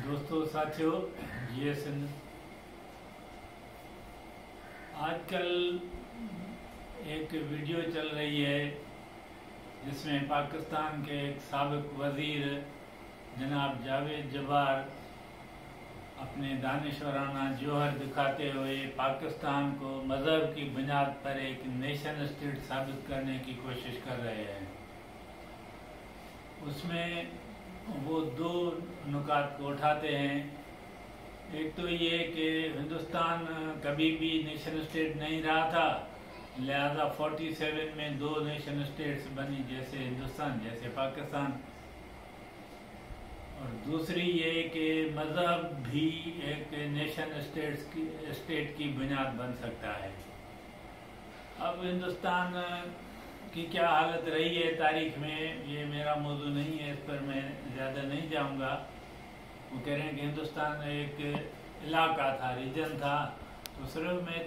दोस्तों साथियों, जीएसएन आजकल एक वीडियो चल रही है जिसमें पाकिस्तान के एक साबिक वजीर जनाब जावेद जबार अपने दानिशवराना जौहर दिखाते हुए पाकिस्तान को मज़हब की बुनियाद पर एक नेशन स्टेट साबित करने की कोशिश कर रहे हैं। उसमें वो दो नुकात को उठाते हैं। एक तो ये कि हिंदुस्तान कभी भी नेशन स्टेट नहीं रहा था, लिहाजा 47 में दो नेशन स्टेट्स बनी, जैसे हिंदुस्तान जैसे पाकिस्तान। और दूसरी ये कि मज़हब भी एक नेशन स्टेट की बुनियाद बन सकता है। अब हिंदुस्तान की क्या हालत रही है तारीख में, ये मेरा मौजू नहीं है, इस पर मैं ज़्यादा नहीं जाऊंगा। वो कह रहे हैं कि हिंदुस्तान एक इलाका था, रीजन था। तो सिर्फ मैं